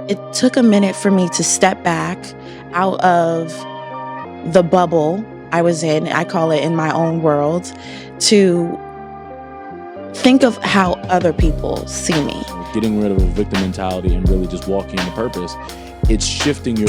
It took a minute for me to step back out of the bubble I was in, I call it in my own world, to think of how other people see me. Getting rid of a victim mentality and really just walking into purpose. It's shifting your...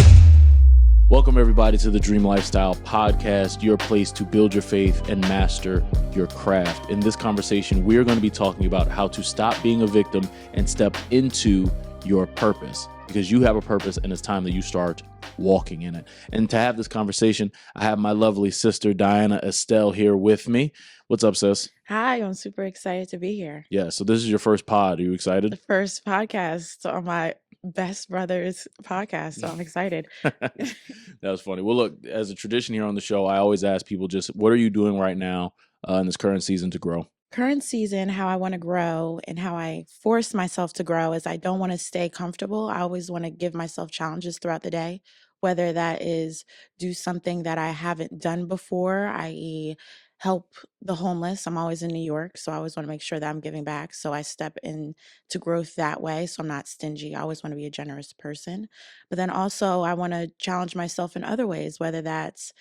Welcome everybody to the Dream Lifestyle Podcast, your place to build your faith and master your craft. In this conversation, we're going to be talking about how to stop being a victim and step into your purpose, because you have a purpose and it's time that you start walking in it. And to have this conversation, I have my lovely sister, Dianna Estelle, here with me. What's up, sis? Hi, I'm super excited to be here. Yeah, so this is your first pod. Are you excited? The first podcast on my best brother's podcast, so I'm excited. That was funny. Well, look, as a tradition here on the show, I always ask people just, what are you doing right now in this current season to grow? Current season, how I want to grow and how I force myself to grow is I don't want to stay comfortable. I always want to give myself challenges throughout the day, whether that is do something that I haven't done before, i.e., help the homeless. I'm always in New York, so I always want to make sure that I'm giving back. So I step into growth that way. So I'm not stingy. I always want to be a generous person. But then also I want to challenge myself in other ways, whether that's,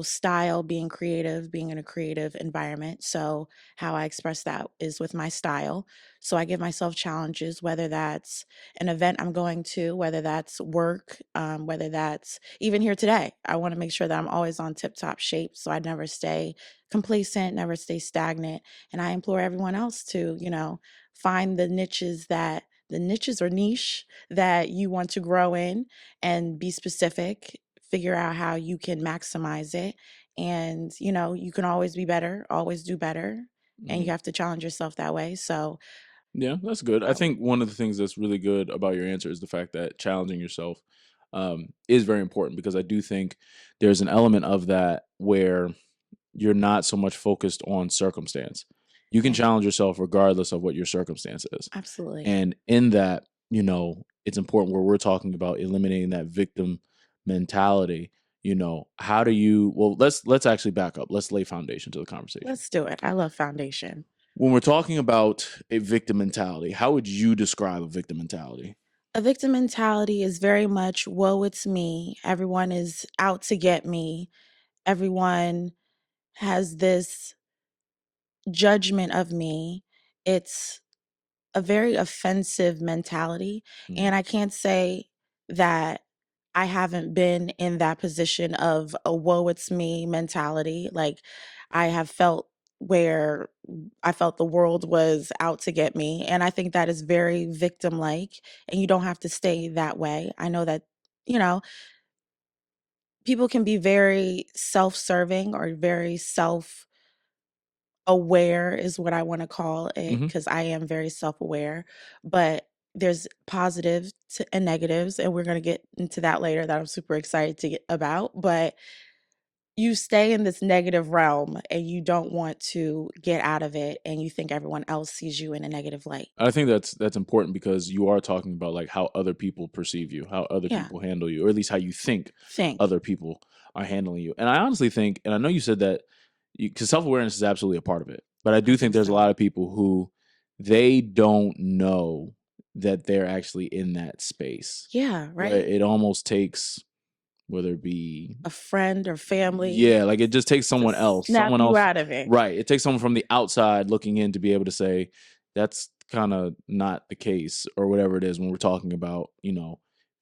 style, being creative, being in a creative environment. So how I express that is with my style. So I give myself challenges, whether that's an event I'm going to, whether that's work, whether that's even here today. I want to make sure that I'm always on tip-top shape so I never stay complacent, never stay stagnant. And I implore everyone else to, find the niches or niche that you want to grow in and be specific, figure out how you can maximize it. And, you can always be better, always do better. And you have to challenge yourself that way. So yeah, that's good. I think one of the things that's really good about your answer is the fact that challenging yourself is very important, because I do think there's an element of that where you're not so much focused on circumstance. You can challenge yourself regardless of what your circumstance is. Absolutely. And in that, it's important where we're talking about eliminating that victim mentality. How do you, well, let's actually back up. Let's lay foundation to the conversation. Let's do it. I love foundation. When we're talking about a victim mentality, how would you describe a victim mentality? A victim mentality is very much, woe, it's me. Everyone is out to get me. Everyone has this judgment of me. It's a very offensive mentality. And I can't say that I haven't been in that position of a woe, it's me mentality. Like I have felt where I felt the world was out to get me. And I think that is very victim like. And you don't have to stay that way. I know that, people can be very self-serving or very self-aware is what I want to call it, because I am very self-aware. But there's positives and negatives, and we're going to get into that later, that I'm super excited to get about. But you stay in this negative realm and you don't want to get out of it, and you think everyone else sees you in a negative light. I think that's important, because you are talking about like how other people perceive you, how other people handle you, or at least how you think other people are handling you. And I honestly think, and I know you said that, because self-awareness is absolutely a part of it, but I do think there's a lot of people who they don't know that they're actually in that space. Yeah, right. It almost takes, whether it be a friend or family. Yeah, like it just takes someone else. Snap Someone you else out of it. Right. It takes someone from the outside looking in to be able to say, that's kind of not the case, or whatever it is, when we're talking about,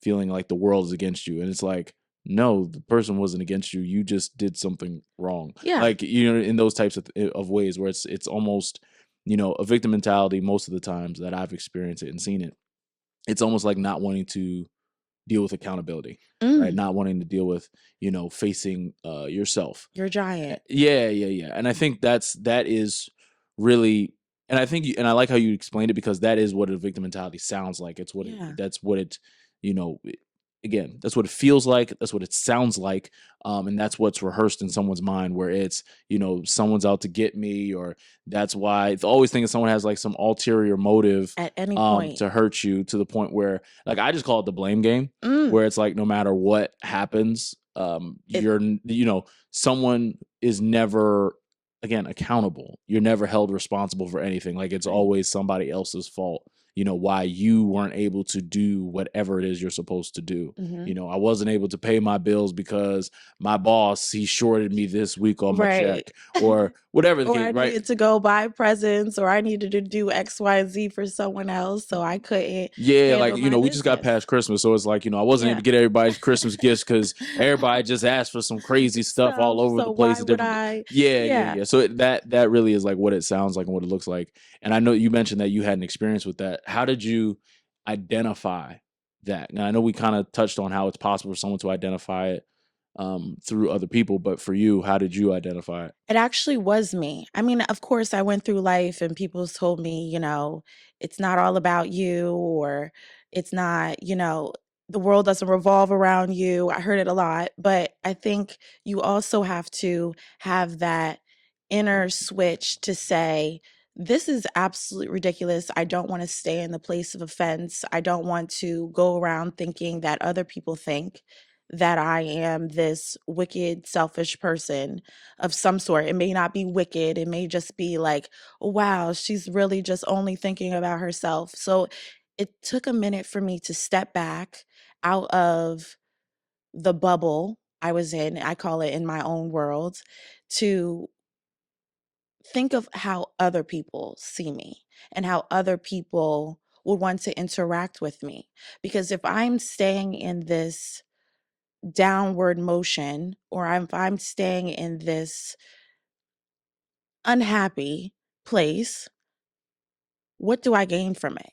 feeling like the world is against you. And it's like, no, the person wasn't against you. You just did something wrong. Yeah. Like, in those types of ways where it's almost, a victim mentality. Most of the times that I've experienced it and seen it, it's almost like not wanting to deal with accountability, right? Not wanting to deal with, facing yourself. Your giant. Yeah. And I think that is really, and I think, and I like how you explained it, because that is what a victim mentality sounds like. It's what that's what it, again, that's what it feels like. That's what it sounds like. And that's what's rehearsed in someone's mind, where it's, someone's out to get me, or that's why it's always thinking someone has like some ulterior motive at any point to hurt you, to the point where, like, I just call it the blame game, where it's like, no matter what happens, someone is never, again, accountable. You're never held responsible for anything. Like, it's always somebody else's fault. why you weren't able to do whatever it is you're supposed to do. Mhm. I wasn't able to pay my bills because my boss, he shorted me this week on my Right. check, or whatever the Or case, I right? needed to go buy presents, or I needed to do X, Y, and Z for someone else, so I couldn't Yeah, like, handle my we just got business. past Christmas, so it's like, I wasn't able Yeah. to get everybody's Christmas gifts because everybody just asked for some crazy stuff all over So the place. why At would different, I? yeah, yeah, Yeah. yeah. So that really is like what it sounds like and what it looks like. And I know you mentioned that you had an experience with that. How did you identify that? Now I know we kind of touched on how it's possible for someone to identify it through other people, but for you, how did you identify it? It actually was me. I mean, of course, I went through life and people told me, it's not all about you, or it's not, the world doesn't revolve around you. I heard it a lot, but I think you also have to have that inner switch to say, this is absolutely ridiculous. I don't want to stay in the place of offense. I don't want to go around thinking that other people think that I am this wicked, selfish person of some sort. It may not be wicked. It may just be like, wow, she's really just only thinking about herself. So it took a minute for me to step back out of the bubble I was in. I call it in my own world, to think of how other people see me and how other people would want to interact with me. Because if I'm staying in this downward motion, or if I'm staying in this unhappy place, what do I gain from it?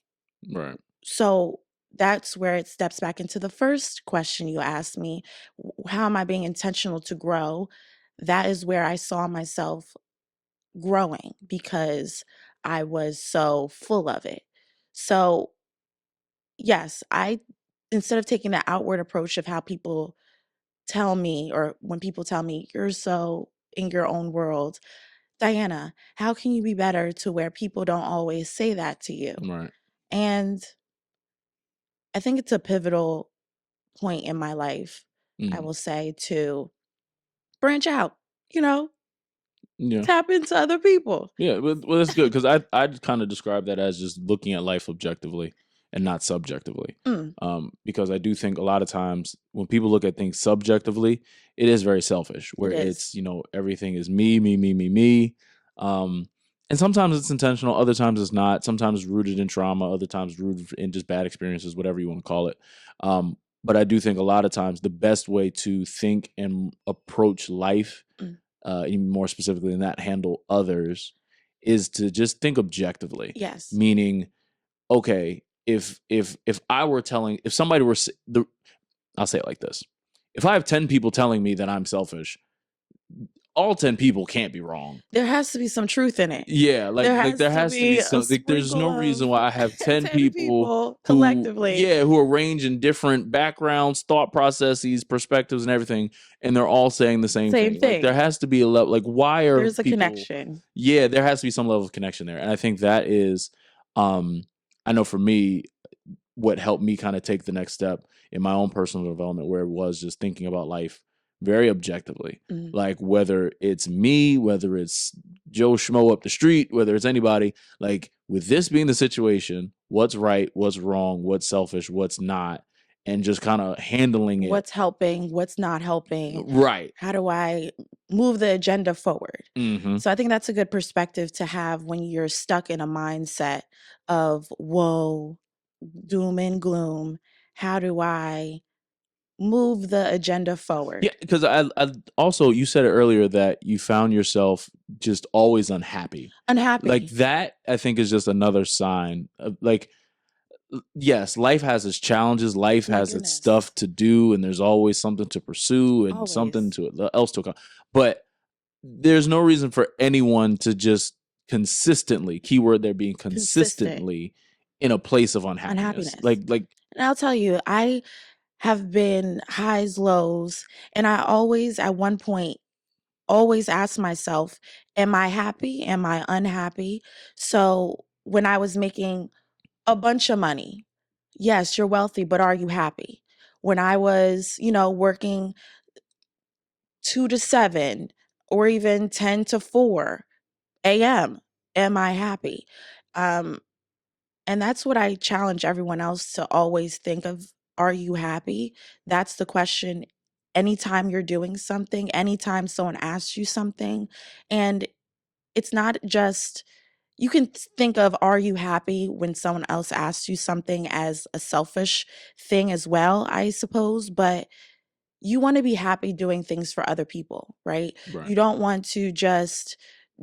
Right. So that's where it steps back into the first question you asked me: how am I being intentional to grow? That is where I saw myself growing, because I was so full of it. So, yes, instead of taking the outward approach of how people tell me, or when people tell me, you're so in your own world, Dianna, how can you be better, to where people don't always say that to you? Right. And I think it's a pivotal point in my life, I Mm. will say, to branch out, you know, Yeah. tap into other people. Yeah, well, that's good because I'd kind of describe that as just looking at life objectively and not subjectively. Mm, Because I do think a lot of times when people look at things subjectively, it is very selfish, it where is. it's everything is me, me, me, me, me. And sometimes it's intentional, other times it's not. Sometimes rooted in trauma, other times rooted in just bad experiences, whatever you want to call it. But I do think a lot of times the best way to think and approach life, Mm, even more specifically than that, handle others, is to just think objectively. yes. Meaning, okay, if I were telling, if somebody were I'll say it like this: if I have 10 people telling me that I'm selfish, all 10 people can't be wrong. There has to be some truth in it. Yeah, There like has there to has to be be a some, like, there's sprinkle no of reason why I have 10 10 people people who, collectively. yeah, who are ranged in different backgrounds, thought processes, perspectives, and everything, and they're all saying the same Same thing. Like there thing. has to be a level, like why are There's a people, connection. yeah, there has to be some level of connection there. And I think that is, um, I know for me, what helped me kind of take the next step in my own personal development, where it was just thinking about life very objectively. Mm, Like whether it's me, whether it's Joe Schmo up the street, whether it's anybody, like with this being the situation, what's right, what's wrong, what's selfish, what's not, and just kind of handling it. what's helping, what's not helping? Right. How do I move the agenda forward? Mm-hmm. So I think that's a good perspective to have when you're stuck in a mindset of woe, doom and gloom. How do I move the agenda Yeah, forward? because I also, you said it earlier that you found yourself just always unhappy. Like Unhappy. that, I think, is just another sign of like, yes, life has its challenges, life My has its goodness. stuff to do, and there's always something to pursue and something Always. to else to come. But there's no reason for anyone to just consistently, keyword there being Consistent consistently, in a place of unhappiness. unhappiness. Like And I'll tell you, I have been highs, lows, and I always, at one point, always ask myself, am I happy? Am I unhappy? So when I was making a bunch of money, yes, you're wealthy, but are you happy? When I was, working 2 to 7, or even 10 to 4 a.m., am I happy? Um, And that's what I challenge everyone else to always think of. Are you happy? That's the question anytime you're doing something, anytime someone asks you something. And it's not just, you can think of are you happy when someone else asks you something as a selfish thing as well, I suppose. But you want to be happy doing things for other people, right? Right. You don't want to just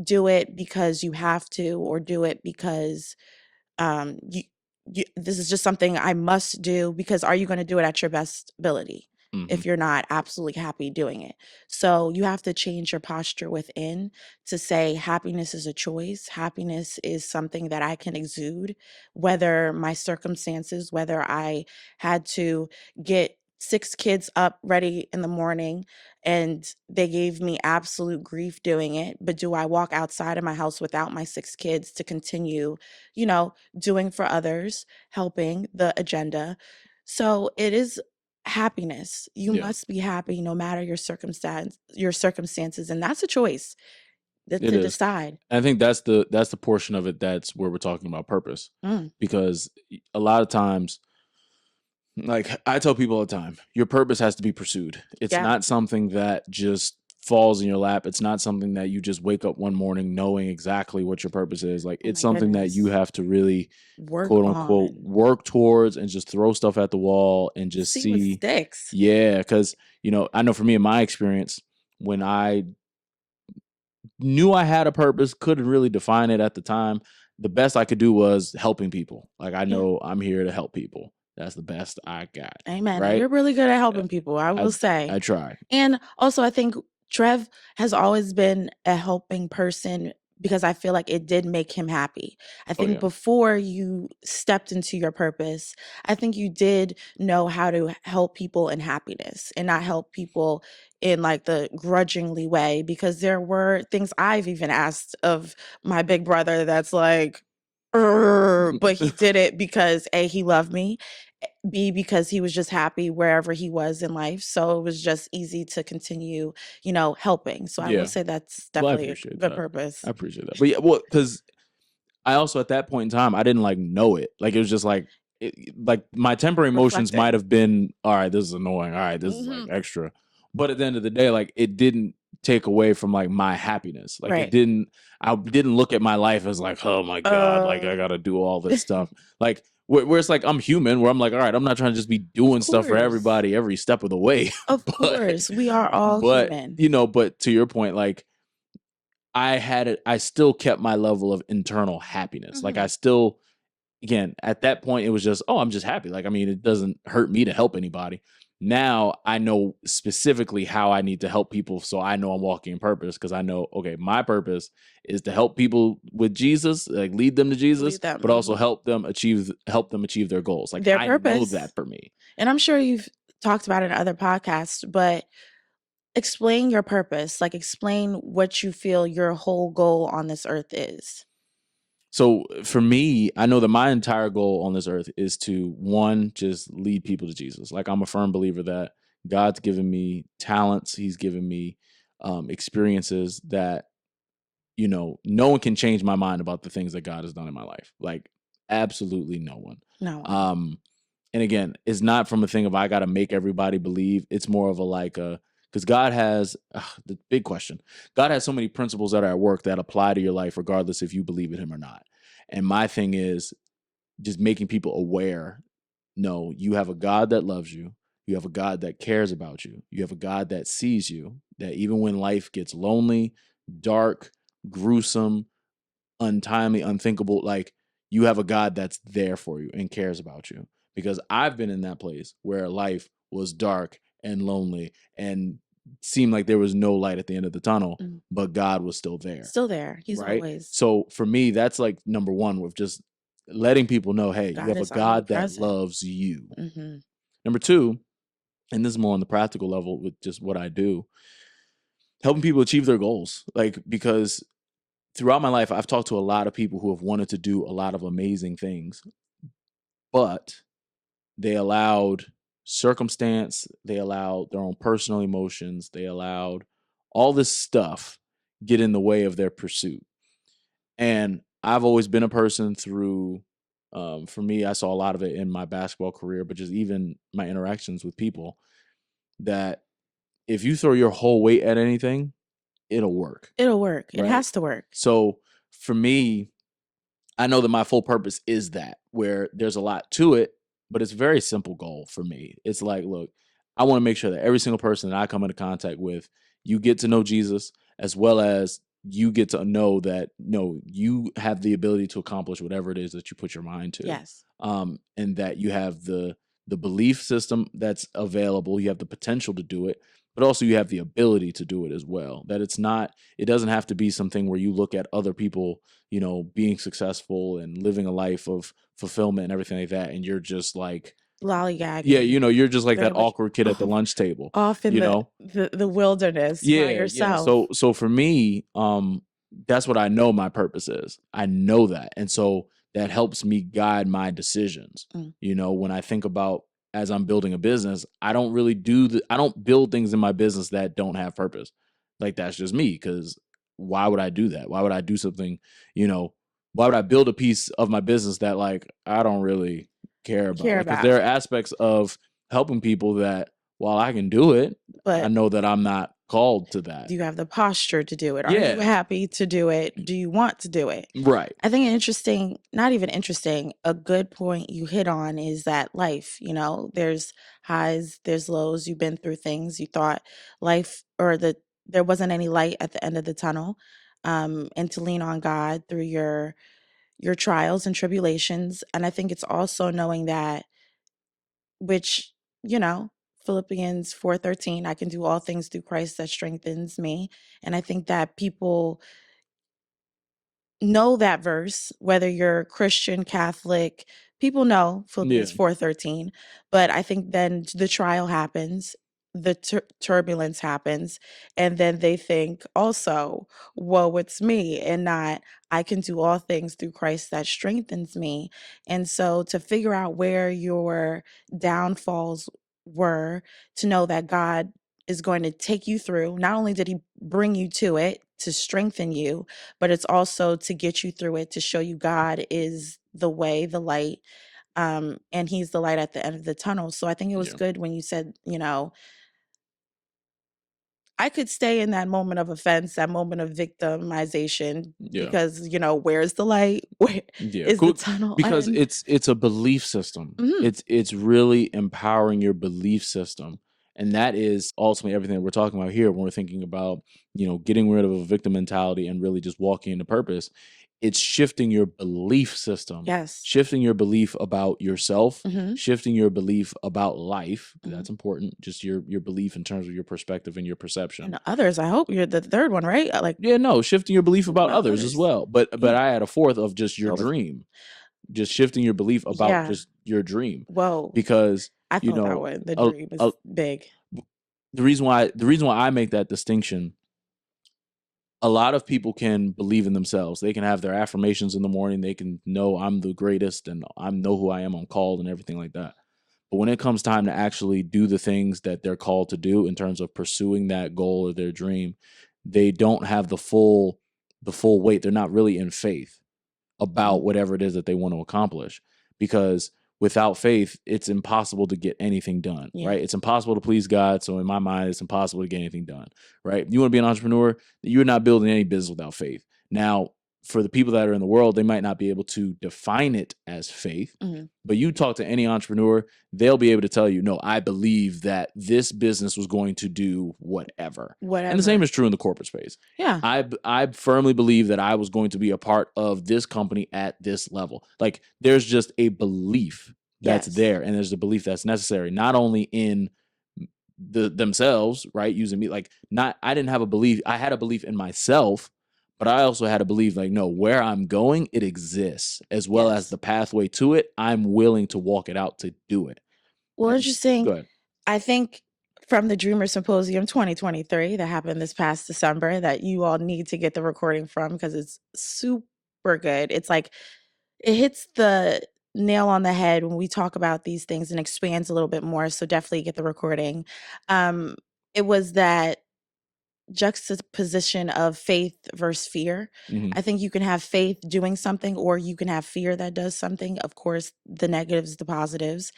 do it because you have to, or do it because you, this is just something I must do, because are you going to do it at your best ability Mm-hmm. if you're not absolutely happy doing it? So you have to change your posture within to say happiness is a choice. Happiness is something that I can exude, whether my circumstances, whether I had to get 6 kids up ready in the morning and they gave me absolute grief doing it, but do I walk outside of my house without my 6 kids to continue, you know, doing for others, helping the agenda? So it is happiness. You Yeah, must be happy no matter your circumstances, and that's a choice it to is. decide. And I think that's the portion of it that's where we're talking about purpose, Mm, because a lot of times, like I tell people all the time, your purpose has to be pursued. It's yeah. not something that just falls in your lap. It's not something that you just wake up one morning knowing exactly what your purpose is. Like Oh it's my something that you goodness. have to really, Work quote unquote, on. work towards and just throw stuff at the wall and just See what see. sticks. Yeah, because I know for me in my experience, when I knew I had a purpose, couldn't really define it at the time, the best I could do was helping people. Like I Yeah. know I'm here to help people. That's the best I got. Amen. And Right. you're really good at Uh, helping people, I I will say. I try. And also, I think Trev has always been a helping person because I feel like it did make him happy. I Oh think yeah. before you stepped into your purpose, I think you did know how to help people in happiness and not help people in like the grudgingly way, because there were things I've even asked of my big brother that's like, but he did it because A, he loved me, B, because he was just happy wherever he was in life. So it was just easy to continue, helping. So I will Yeah. say that's Well, I definitely a appreciate good that. purpose. I appreciate that. But yeah, well, because I also at that point in time I didn't like know it. Like it was just like like my temporary emotions might Reflecting. have been, all right, this is annoying. All right, this is like Hmm. extra. But at the end of the day, like it didn't take away from like my happiness. Like Right. I didn't look at my life as like, oh my God, like I Uh, gotta do all this stuff. Like where it's like I'm human, where I'm like, all right, I'm not trying to just be of doing stuff for course. everybody every step of the way. Of but course. We are all but human. but to your point, like I still kept my level of internal happiness. Like I Hmm. still, again, at that point, it was just, oh, I'm just happy. Like, I mean, it doesn't hurt me to help anybody. Now I know specifically how I need to help people. So I know I'm walking in purpose because I know, okay, my purpose is to help people with Jesus, like lead them to Jesus, Leave them. but also help them achieve their goals. Like Their I know purpose. that for me. And I'm sure you've talked about it in other podcasts, but explain your purpose. Like, explain what you feel your whole goal on this earth is. So for me, I know that my entire goal on this earth is to one, just lead people to Jesus. Like I'm a firm believer that God's given me talents, He's given me experiences that no one can change my mind about the things that God has done in my life. Like absolutely no one. No one. Um, and again, it's not from a thing of I got to make everybody believe. It's more of a like a because God has the big question. God has so many principles that are at work that apply to your life, regardless if you believe in Him or not. And my thing is just making people aware. No, you have a God that loves you. You have a God that cares about you. You have a God that sees you. That even when life gets lonely, dark, gruesome, untimely, unthinkable, like you have a God that's there for you and cares about you. Because I've been in that place where life was dark and lonely and seemed like there was no light at the end of the tunnel, Mm. but God was still there. Still there. He's Right. always. So for me, that's like number one with just letting people know, hey, you God have a is God that omnipresent. loves you. Hmm. Number two, and this is more on the practical level with just what I do, helping people achieve their goals. Like, because throughout my life, I've talked to a lot of people who have wanted to do a lot of amazing things, but they allowed circumstance, they allowed their own personal emotions, they allowed all this stuff get in the way of their pursuit. And I've always been a person through For me, I saw a lot of it in my basketball career, but just even my interactions with people, that if you throw your whole weight at anything, it'll work, It'll work. It right? has to work. So for me, I know that my full purpose is that, where there's a lot to it, but it's a very simple goal for me. It's like, look, I want to make sure that every single person that I come into contact with, you get to know Jesus, as well as you get to know that, no, you have the ability to accomplish whatever it is that you put your mind to. Yes. And that you have the belief system that's available, you have the potential to do it, but also you have the ability to do it as well. That it doesn't have to be something where you look at other people, being successful and living a life of fulfillment and everything like that, and you're just like, Lollygagging. yeah, you're just like They're that awkward kid at the lunch table, off in the wilderness by yeah, yourself. So for me, that's what I know my purpose is. I know that, and so that helps me guide my decisions. When I think about, as I'm building a business, I don't really I don't build things in my business that don't have purpose. Like, that's just me, because why would I do that? Why would I do something? Why would I build a piece of my business that, like, I don't really care about? Because there are aspects of helping people that, while I can do it, but I know that I'm not called to that. Do you have the posture to do it? Are you happy to do it? Do you want to do it? Right. I think not even interesting, a good point you hit on is that life, there's highs, there's lows. You've been through things. You thought life, there wasn't any light at the end of the tunnel, and to lean on God through your trials and tribulations. And I think it's also knowing that, which, Philippians 4:13, I can do all things through Christ that strengthens me. And I think that people know that verse, whether you're Christian, Catholic, people know Philippians 4:13. But I think then the trial happens, the turbulence happens, and then they think also, whoa, it's me, and not, I can do all things through Christ that strengthens me. And so to figure out where your downfalls were, to know that God is going to take you through. Not only did he bring you to it to strengthen you, but it's also to get you through it, to show you God is the way, the light, and he's the light at the end of the tunnel. So I think it was good when you said, I could stay in that moment of offense, that moment of victimization, because, where's the light? Where is the tunnel? Because it's a belief system. It's really empowering your belief system. And that is ultimately everything that we're talking about here when we're thinking about, getting rid of a victim mentality and really just walking into purpose. It's shifting your belief system. Yes. Shifting your belief about yourself, shifting your belief about life. That's important. Just your belief in terms of your perspective and your perception. And others, I hope you're the third one, right? Shifting your belief about others as well. But I had a fourth of just your dream. Just shifting your belief about just your dream. Whoa. Because I thought that one, the dream is big. The reason why I make that distinction, a lot of people can believe in themselves. They can have their affirmations in the morning. They can know I'm the greatest and I know who I am on call and everything like that. But when it comes time to actually do the things that they're called to do in terms of pursuing that goal or their dream, they don't have the full weight. They're not really in faith about whatever it is that they want to accomplish, because without faith, it's impossible to get anything done, right? It's impossible to please God. So in my mind, it's impossible to get anything done, right? You want to be an entrepreneur, you're not building any business without faith. Now, for the people that are in the world, they might not be able to define it as faith, but you talk to any entrepreneur, they'll be able to tell you, no, I believe that this business was going to do whatever. And the same is true in the corporate space. Yeah. I firmly believe that I was going to be a part of this company at this level. Like, there's just a belief that's there, and there's a belief that's necessary, not only in themselves, right? Using me, like, I didn't have a belief. I had a belief in myself, but I also had to believe, like, no, where I'm going, it exists, as well as the pathway to it. I'm willing to walk it out to do it. Well, interesting. Go ahead. I think from the Dreamer Symposium 2023 that happened this past December, that you all need to get the recording from, because it's super good. It's like, it hits the nail on the head when we talk about these things and expands a little bit more. So definitely get the recording. It was that juxtaposition of faith versus fear. Mhm. I think you can have faith doing something, or you can have fear that does something. Of course, the negatives, the positives.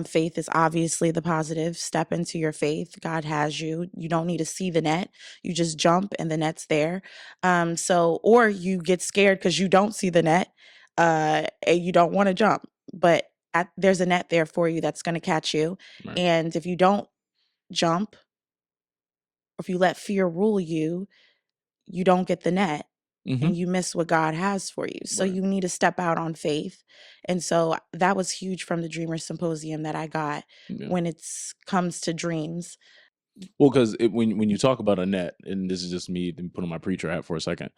Faith is obviously the positive. Step into your faith. God has you. You don't need to see the net. You just jump and the net's there. Or you get scared because you don't see the net, and you don't want to jump. But there's a net there for you that's going to catch you. Right. And if you don't jump, if you let fear rule you, you don't get the net and you miss what God has for you. So Right. you need to step out on faith. And so that was huge from the Dreamer Symposium that I got when it comes to dreams. Well, because when you talk about a net, and this is just me putting my preacher hat for a second,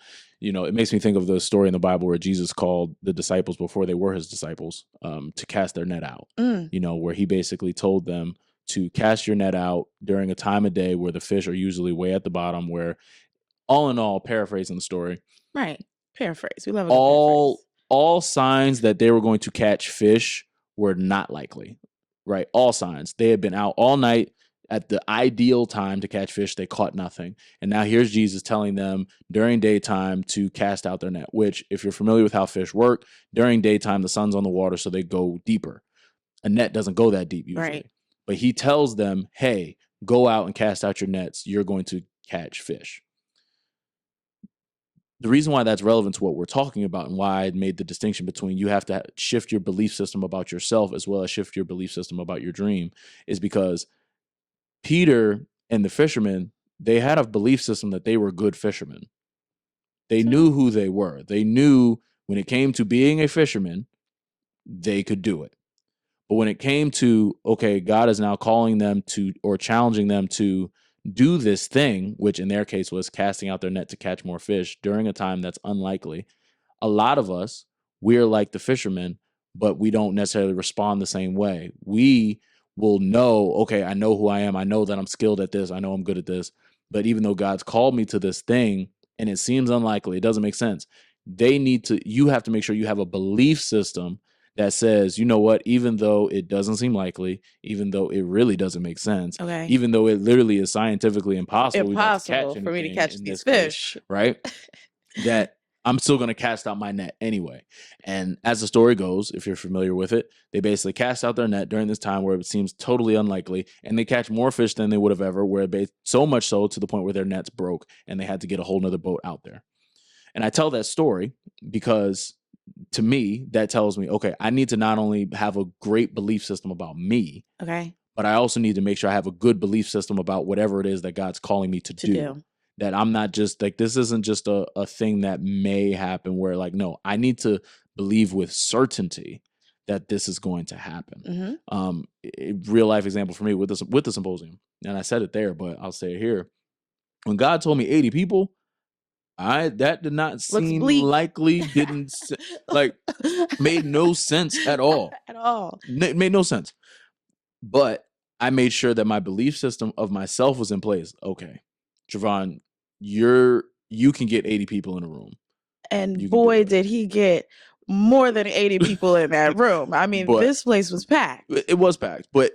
it makes me think of the story in the Bible where Jesus called the disciples before they were his disciples to cast their net out. Where he basically told them to cast your net out during a time of day where the fish are usually way at the bottom, where all in all, paraphrasing the story. Right. Paraphrase. We love a good paraphrase. All signs that they were going to catch fish were not likely, right? All signs. They had been out all night at the ideal time to catch fish. They caught nothing. And now here's Jesus telling them during daytime to cast out their net, which if you're familiar with how fish work, during daytime, the sun's on the water, so they go deeper. A net doesn't go that deep usually. Right. But he tells them, hey, go out and cast out your nets. You're going to catch fish. The reason why that's relevant to what we're talking about and why I made the distinction between you have to shift your belief system about yourself as well as shift your belief system about your dream is because Peter and the fishermen, they had a belief system that they were good fishermen. They knew who they were. They knew when it came to being a fisherman, they could do it. But when it came to, okay, God is now calling them to or challenging them to do this thing, which in their case was casting out their net to catch more fish during a time that's unlikely. A lot of us, we're like the fishermen, but we don't necessarily respond the same way. We will know, okay, I know who I am. I know that I'm skilled at this. I know I'm good at this. But even though God's called me to this thing and it seems unlikely, it doesn't make sense. You have to make sure you have a belief system that says, you know what, even though it doesn't seem likely, even though it really doesn't make sense, even though it literally is scientifically impossible for me to catch these fish, right? That I'm still going to cast out my net anyway. And as the story goes, if you're familiar with it, they basically cast out their net during this time where it seems totally unlikely, and they catch more fish than they would have ever, so much so to the point where their nets broke and they had to get a whole nother boat out there. And I tell that story because to me, that tells me, okay, I need to not only have a great belief system about me, but I also need to make sure I have a good belief system about whatever it is that God's calling me to do. That I'm not just like, this isn't just a thing that may happen where like, no, I need to believe with certainty that this is going to happen. A real life example for me with the Symposium, and I said it there, but I'll say it here. When God told me 80 people, that did not seem likely, didn't like made no sense at all. It made no sense. But I made sure that my belief system of myself was in place. Okay, Javon, you can get 80 people in a room. And boy, did he get more than 80 people in that room. I mean, this place was packed. It was packed, but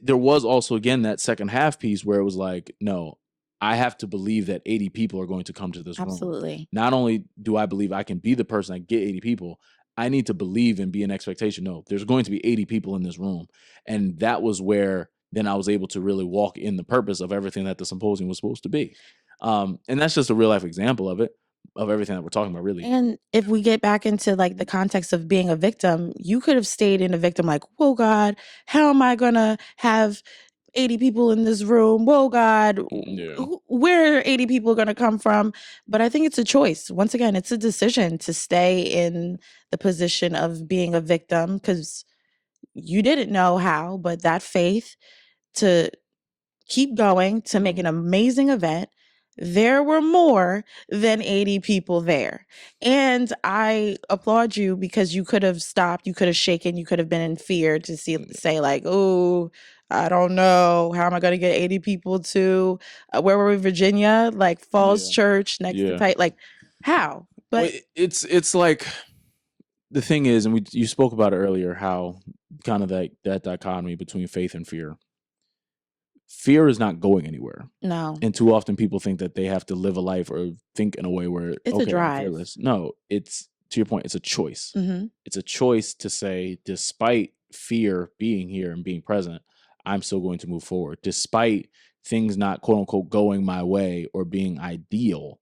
there was also, again, that second half piece where it was like, no, I have to believe that 80 people are going to come to this room. Absolutely. Not only do I believe I can be the person that get 80 people, I need to believe and be an expectation. No, there's going to be 80 people in this room. And that was where then I was able to really walk in the purpose of everything that the Symposium was supposed to be. And that's just a real life example of it, of everything that we're talking about, really. And if we get back into like the context of being a victim, you could have stayed in a victim like, whoa, God, how am I going to have 80 people in this room? Whoa, God, where are 80 people going to come from? But I think it's a choice. Once again, it's a decision to stay in the position of being a victim because you didn't know how, but that faith to keep going, to make an amazing event. There were more than 80 people there. And I applaud you because you could have stopped, you could have shaken, you could have been in fear to say like, oh, I don't know. How am I going to get 80 people to, where were we, Virginia? Like Falls Church next to Tight. Like, how? But it's like, the thing is, and you spoke about it earlier, how kind of that dichotomy between faith and fear. fear is not going anywhere. No. And too often people think that they have to live a life or think in a way where, It's okay, a drive. I'm fearless. No, it's, to your point, it's a choice. Mm-hmm. It's a choice to say, despite fear being here and being present, I'm still going to move forward. Despite things not, quote unquote, going my way or being ideal,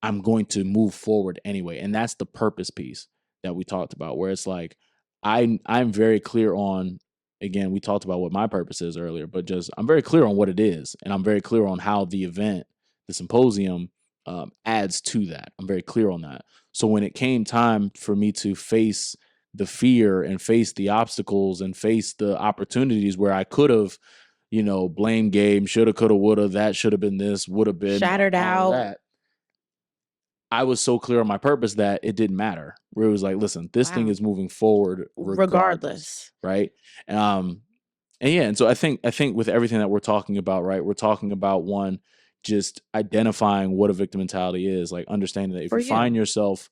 I'm going to move forward anyway. And that's the purpose piece that we talked about, where it's like, I'm very clear on, again, we talked about what my purpose is earlier, but just I'm very clear on what it is. And I'm very clear on how the event, the symposium, adds to that. I'm very clear on that. So when it came time for me to face the fear and face the obstacles and face the opportunities where I could have, blame game, shoulda, coulda, woulda, that should have been this, would have been Shattered out. that. I was so clear on my purpose that it didn't matter. Where it was like, listen, this thing is moving forward regardless. Right. And yeah, and so I think with everything that we're talking about, right, we're talking about, one, just identifying what a victim mentality is, like understanding that if you find yourself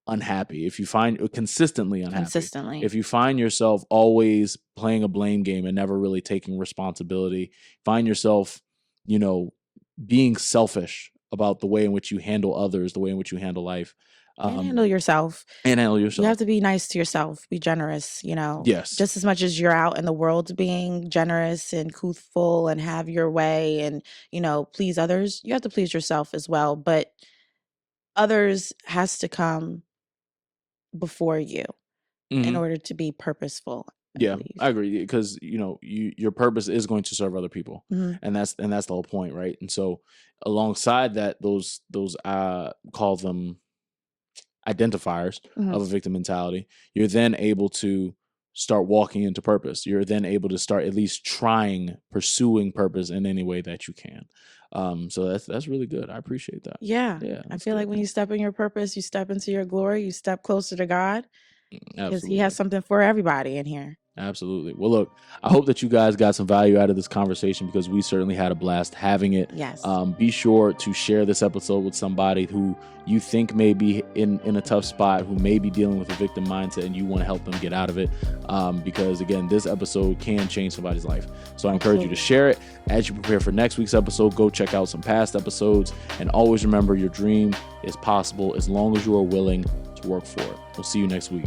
unhappy, if you find consistently unhappy, if you find yourself always playing a blame game and never really taking responsibility, find yourself, being selfish about the way in which you handle others, the way in which you handle life. And handle yourself. You have to be nice to yourself. Be generous, Yes. Just as much as you're out in the world being generous and truthful and have your way and, please others, you have to please yourself as well. But others has to come before you in order to be purposeful. Yeah, I agree, because your purpose is going to serve other people, and that's the whole point, right? And so alongside that, those call them identifiers of a victim mentality, you're then able to start walking into purpose. You're then able to start at least pursuing purpose in any way that you can. So that's really good. I appreciate that. Yeah. I feel like when you step in your purpose, you step into your glory, you step closer to God, because He has something for everybody in here. Absolutely. Well, look, I hope that you guys got some value out of this conversation, because we certainly had a blast having it. Yes. Be sure to share this episode with somebody who you think may be in a tough spot, who may be dealing with a victim mindset, and you want to help them get out of it. Because again, this episode can change somebody's life. So I encourage you to share it. As you prepare for next week's episode, go check out some past episodes, and always remember, your dream is possible as long as you are willing to work for it. We'll see you next week.